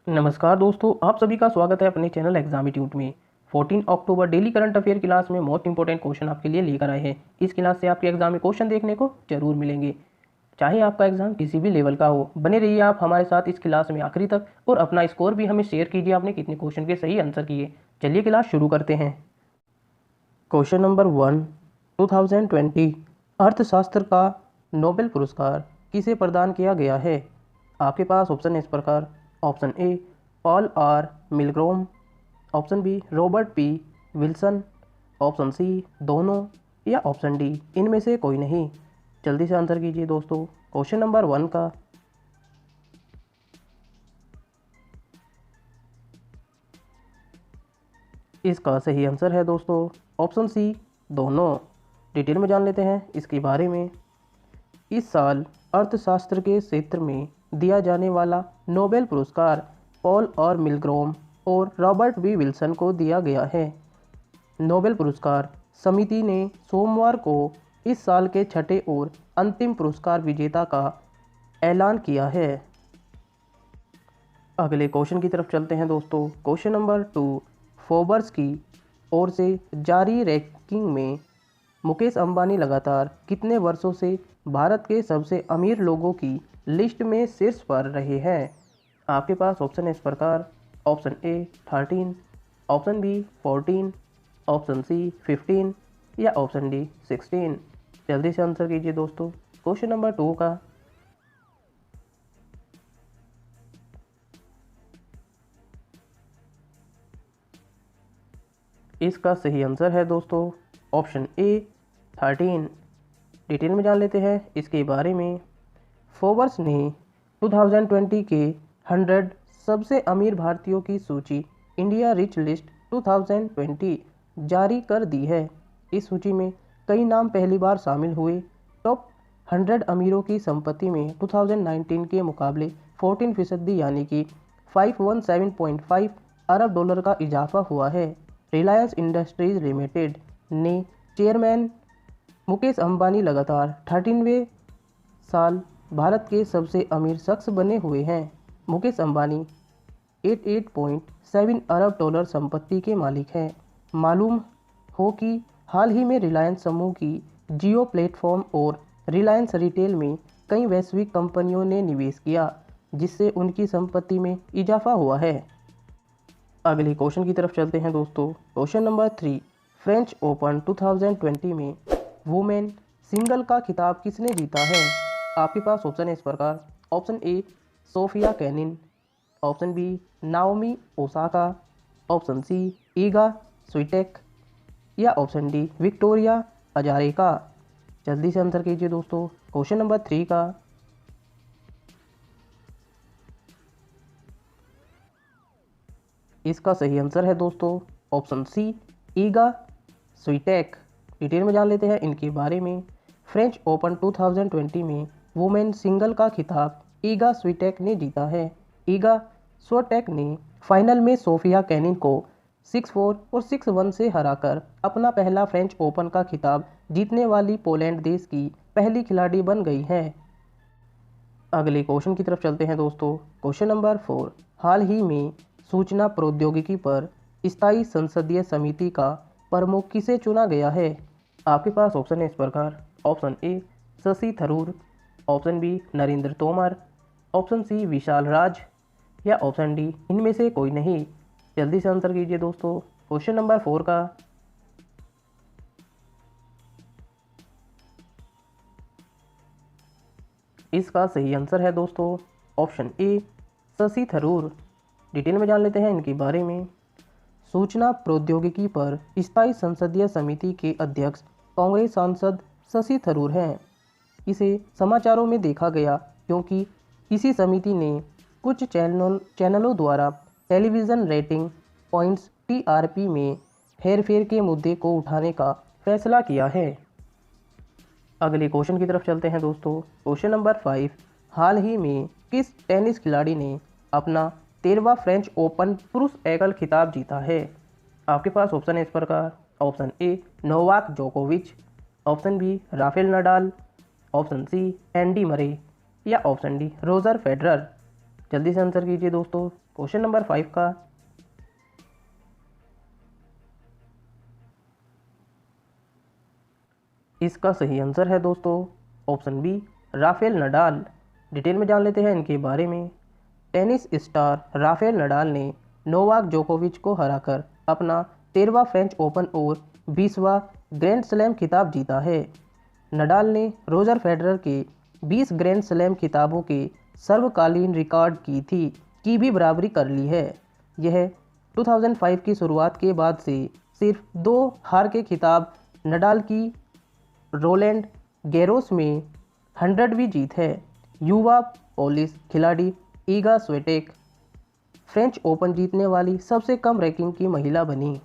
नमस्कार दोस्तों, आप सभी का स्वागत है अपने चैनल एग्जामिट्यूट में। 14 अक्टूबर डेली करंट अफेयर क्लास में मोस्ट इंपॉर्टेंट क्वेश्चन आपके लिए लेकर आए हैं। इस क्लास से आपके एग्जाम में क्वेश्चन देखने को जरूर मिलेंगे, चाहे आपका एग्जाम किसी भी लेवल का हो। बने रहिए आप हमारे साथ इस क्लास में आखिरी तक और अपना स्कोर भी हमें शेयर कीजिए, आपने कितने क्वेश्चन के सही आंसर किए। चलिए क्लास शुरू करते हैं। क्वेश्चन नंबर 1, 2020 अर्थशास्त्र का नोबेल पुरस्कार किसे प्रदान किया गया है? आपके पास ऑप्शन है इस प्रकार। Option A Paul R Milgrom, option B Robert P Wilson, option C दोनों, या ऑप्शन डी इनमें से कोई नहीं। जल्दी से आंसर कीजिए दोस्तों क्वेश्चन नंबर 1 का। इसका सही आंसर है दोस्तों ऑप्शन सी दोनों। डिटेल में जान लेते हैं इसके बारे में। इस साल अर्थशास्त्र के क्षेत्र में दिया जाने वाला नोबेल पुरस्कार पॉल और मिलग्रोम और रॉबर्ट बी विल्सन को दिया गया है। नोबेल पुरस्कार समिति ने सोमवार को इस साल के छठे और अंतिम पुरस्कार विजेता का ऐलान किया है। अगले क्वेश्चन की तरफ चलते हैं दोस्तों। क्वेश्चन नंबर 2, फोर्ब्स की ओर से जारी रैंकिंग में मुकेश अंबानी लगातार कितने वर्षों से भारत के सबसे अमीर लोगों की लिस्ट में शीर्ष पर रहे हैं? आपके पास ऑप्शन है इस प्रकार। Option A 13, option B 14, option C 15, या ऑप्शन डी 16। जल्दी से आंसर कीजिए दोस्तों क्वेश्चन नंबर 2 का। इसका सही आंसर है दोस्तों ऑप्शन ए 13। डिटेल में जान लेते हैं इसके बारे में। फोर्ब्स ने 2020 के 100 सबसे अमीर भारतीयों की सूची इंडिया रिच लिस्ट 2020 जारी कर दी है। इस सूची में कई नाम पहली बार शामिल हुए। टॉप 100 अमीरों की संपत्ति में 2019 के मुकाबले 14% यानी कि 517.5 अरब डॉलर का इजाफा हुआ है। रिलायंस इंडस्ट्रीज लिमिटेड ने चेयरमैन मुकेश अंबानी लगातार 13वें साल भारत के सबसे अमीर शख्स बने हुए हैं। मुकेश अंबानी 88.7 अरब डॉलर संपत्ति के मालिक हैं। मालूम हो कि हाल ही में रिलायंस समूह की जियो प्लेटफॉर्म और रिलायंस रिटेल में कई वैश्विक कंपनियों ने निवेश किया, जिससे उनकी संपत्ति में इजाफा हुआ है। अगले क्वेश्चन की तरफ चलते हैं दोस्तों। क्वेश्चन नंबर 3, फ्रेंच ओपन 2020 में वुमेन सिंगल का खिताब किसने जीता है? आपके पास ऑप्शन है इस प्रकार। Option A Sofia Kenin, option B Naomi Osaka, option C Iga Swiatek, या ऑप्शन डी विक्टोरिया अजारेंका। जल्दी से आंसर कीजिए दोस्तों क्वेश्चन नंबर 3 का। इसका सही आंसर है दोस्तों option C Iga Swiatek. Detail में जान लेते हैं इनके बारे में। फ्रेंच ओपन 2020 में वुमेन सिंगल का खिताब ईगा स्विटेक ने जीता है। ईगा स्विटेक ने फाइनल में सोफिया केनिन को 6-4 और 6-1 से हराकर अपना पहला फ्रेंच ओपन का खिताब जीतने वाली पोलैंड देश की पहली खिलाड़ी बन गई है। अगले क्वेश्चन की तरफ चलते हैं दोस्तों। क्वेश्चन नंबर 4, हाल ही में सूचना प्रौद्योगिकी पर स्थायी संसदीय समिति का प्रमुख किसे चुना गया है? आपके पास ऑप्शन है इस प्रकार। Option A Shashi Tharoor, option B Narendra Tomar, option C Vishal Raj, या ऑप्शन डी इनमें से कोई नहीं। जल्दी से आंसर कीजिए दोस्तों क्वेश्चन नंबर 4 का। इसका सही आंसर है दोस्तों option A Shashi Tharoor. Detail में जान लेते हैं इनके बारे में। सूचना प्रौद्योगिकी पर स्थायी संसदीय समिति के अध्यक्ष कांग्रेस सांसद शशि थरूर हैं। इसे समाचारों में देखा गया क्योंकि इसी समिति ने कुछ चैनलों द्वारा टेलीविज़न रेटिंग पॉइंट्स टीआरपी में हेरफेर के मुद्दे को उठाने का फैसला किया है। अगले क्वेश्चन की तरफ चलते हैं दोस्तों। क्वेश्चन नंबर 5, हाल ही में किस टेनिस खिलाड़ी ने अपना 13वां फ्रेंच ओपन पुरुष एकल खिताब जीता है? आपके पास ऑप्शन है इस प्रकार। ऑप्शन ए नोवाक जोकोविच, option B Rafael Nadal, option C Andy Murray, या ऑप्शन डी रोजर फेडरर। जल्दी से आंसर कीजिए दोस्तों। क्वेश्चन नंबर 5 का इसका सही आंसर है दोस्तों option B Rafael Nadal. Detail में जान लेते हैं इनके बारे में। टेनिस स्टार राफेल नडाल ने नोवाक जोकोविच को हराकर अपना 13वां फ्रेंच ओपन और 20वां ग्रैंड स्लैम खिताब जीता है। नडाल ने रोजर फेडरर के 20 ग्रैंड स्लैम खिताबों के सर्वकालीन रिकॉर्ड की भी बराबरी कर ली है। यह 2005 की शुरुआत के बाद से सिर्फ 2 हार के खिताब नडाल की रोलैंड गैरोस में 100वीं जीत है। युवा पोलिश खिलाड़ी ईगा स्विटेक फ्रेंच ओपन जीतने वाली सबसे कम रैंकिंग की महिला बनी।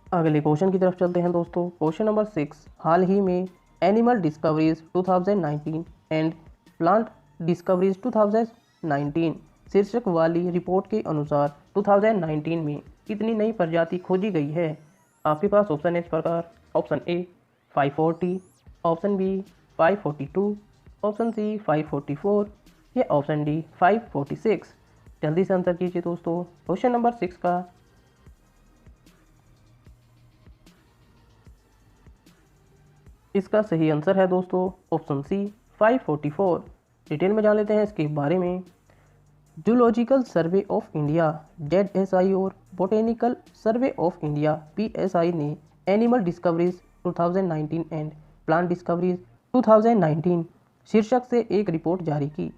अगले क्वेश्चन की तरफ चलते हैं दोस्तों। क्वेश्चन नंबर 6 हाल ही में animal discoveries 2019 and plant discoveries 2019 शीर्षक वाली रिपोर्ट के अनुसार 2019 में कितनी नई प्रजाति खोजी गई है? आपके पास ऑप्शन है इस प्रकार। Option A 540, option B 542, option C 544 या ऑप्शन डी 546। जल्दी से आंसर कीजिए दोस्तों। क्वेश्चन नंबर 6 का इसका सही आंसर है दोस्तों ऑप्शन सी 544। डिटेल में जान लेते हैं इसके बारे में। Zoological survey of India ZSI और botanical survey of India PSI ने animal discoveries 2019 and plant discoveries 2019 शीर्षक से एक रिपोर्ट जारी की।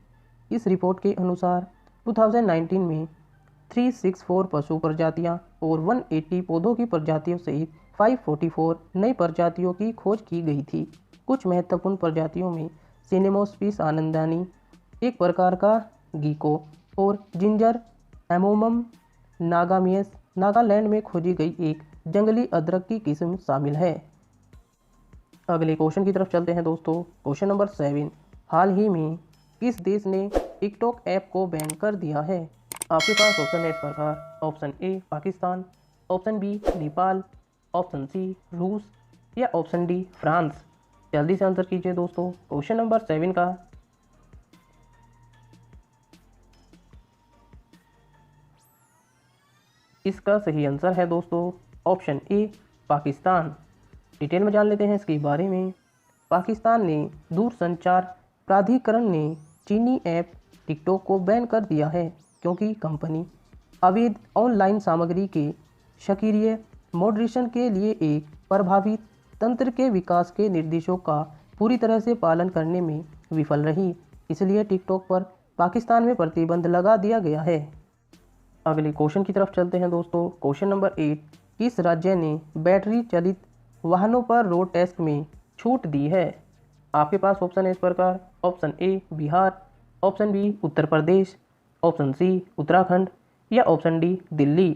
इस रिपोर्ट के अनुसार 2019 में 364 पशु प्रजातियां और 180 पौधों की प्रजातियों सहित 544 नई प्रजातियों की खोज की गई थी। कुछ महत्वपूर्ण प्रजातियों में सिनेमोस्पिस आनंदानी, एक प्रकार का गीको, और जिंजर एमोमम नागामियस नागालैंड में खोजी गई एक जंगली अदरक की किस्म शामिल है। अगले क्वेश्चन की तरफ चलते हैं दोस्तों। क्वेश्चन नंबर 7 हाल ही में किस देश ने टिकटॉक ऐप को बैन कर दिया है? आपके पास ऑप्शन है इस प्रकार। Option A Pakistan, option B Nepal, option C रूस या ऑप्शन डी फ्रांस। जल्दी से आंसर कीजिए दोस्तों। क्वेश्चन नंबर 7 का इसका सही आंसर है दोस्तों ऑप्शन ए पाकिस्तान। डिटेल में जान लेते हैं इसके बारे में। पाकिस्तान ने दूरसंचार प्राधिकरण ने चीनी ऐप टिकटॉक को बैन कर दिया है क्योंकि कंपनी अवैध ऑनलाइन सामग्री के सक्रिय मॉडरेशन के लिए एक प्रभावी तंत्र के विकास के निर्देशों का पूरी तरह से पालन करने में विफल रही। इसलिए टिकटॉक पर पाकिस्तान में प्रतिबंध लगा दिया गया है। अगले क्वेश्चन की तरफ चलते हैं दोस्तों। क्वेश्चन नंबर 8 किस राज्य ने बैटरी चालित वाहनों पर रोड टैक्स में छूट दी है? आपके पास ऑप्शन है इस प्रकार। Option A Bihar, option B Uttar Pradesh, option C Uttarakhand या ऑप्शन डी दिल्ली।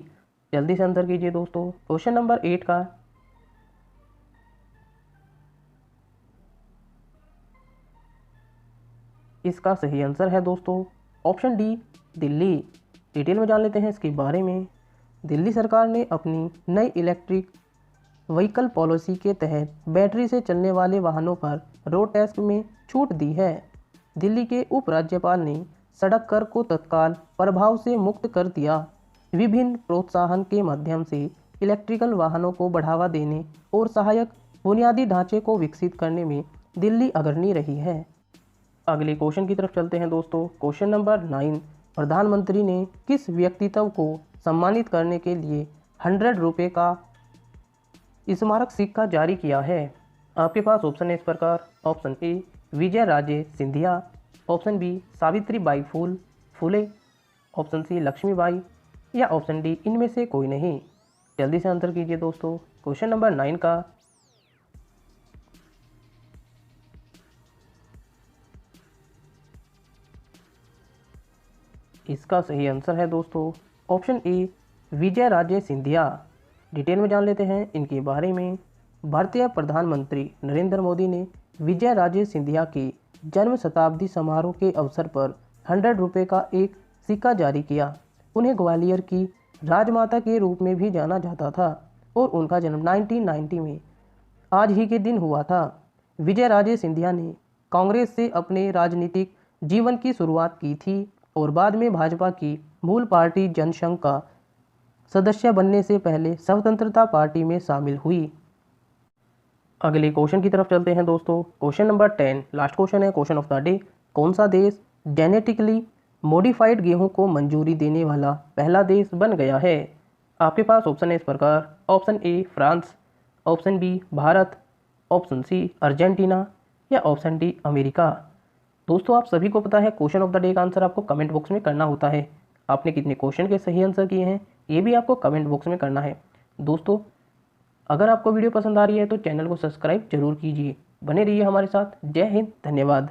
जल्दी से आंसर कीजिए दोस्तों। क्वेश्चन नंबर 8 का इसका सही आंसर है दोस्तों ऑप्शन डी दिल्ली। डिटेल में जान लेते हैं इसके बारे में। दिल्ली सरकार ने अपनी नई इलेक्ट्रिक व्हीकल पॉलिसी के तहत बैटरी से चलने वाले वाहनों पर रोड टैक्स में छूट दी है। दिल्ली के उपराज्यपाल ने सड़क कर को तत्काल प्रभाव से मुक्त कर दिया। विभिन्न प्रोत्साहन के माध्यम से इलेक्ट्रिकल वाहनों को बढ़ावा देने और सहायक बुनियादी ढांचे को विकसित करने में दिल्ली अग्रणी रही है। अगले क्वेश्चन की तरफ चलते हैं दोस्तों। क्वेश्चन नंबर 9 प्रधानमंत्री ने किस व्यक्तित्व को सम्मानित करने के लिए 100 रुपये का स्मारक सिक्का जारी किया है? आपके पास ऑप्शन है इस प्रकार। Option A Vijaya Raje Scindia, option B Savitri Bai Phule, option C Laxmibai या ऑप्शन डी इनमें से कोई नहीं। जल्दी से आंसर कीजिए दोस्तों। क्वेश्चन नंबर 9 का इसका सही आंसर है दोस्तों option A Vijaya Raje Scindia. Detail में जान लेते हैं इनके बारे में। भारतीय प्रधानमंत्री नरेंद्र मोदी ने विजय राजे सिंधिया के जन्म शताब्दी समारोह के अवसर पर 100 रुपये का एक सिक्का जारी किया। उन्हें ग्वालियर की राजमाता के रूप में भी जाना जाता था और उनका जन्म 1990 में आज ही के दिन हुआ था। विजय राजे सिंधिया ने कांग्रेस से अपने राजनीतिक जीवन की शुरुआत की थी और बाद में भाजपा की मूल पार्टी जनसंघ का सदस्य बनने से पहले स्वतंत्रता पार्टी में शामिल हुई। अगले क्वेश्चन की तरफ चलते हैं दोस्तों। क्वेश्चन नंबर 10 लास्ट क्वेश्चन है, क्वेश्चन ऑफ द डे। कौन सा देश जेनेटिकली मॉडिफाइड गेहूं को मंजूरी देने वाला पहला देश बन गया है? आपके पास ऑप्शन है इस प्रकार। Option A France, option B Bharat, option C Argentina या ऑप्शन डी अमेरिका। दोस्तों आप सभी को पता है क्वेश्चन ऑफ द डे का आंसर आपको कमेंट बॉक्स में करना होता है। आपने कितने क्वेश्चन के सही आंसर किए हैं ये भी आपको कमेंट बॉक्स में करना है। दोस्तों अगर आपको वीडियो पसंद आ रही है तो चैनल को सब्सक्राइब जरूर कीजिए। बने रहिए हमारे साथ। जय हिंद, धन्यवाद।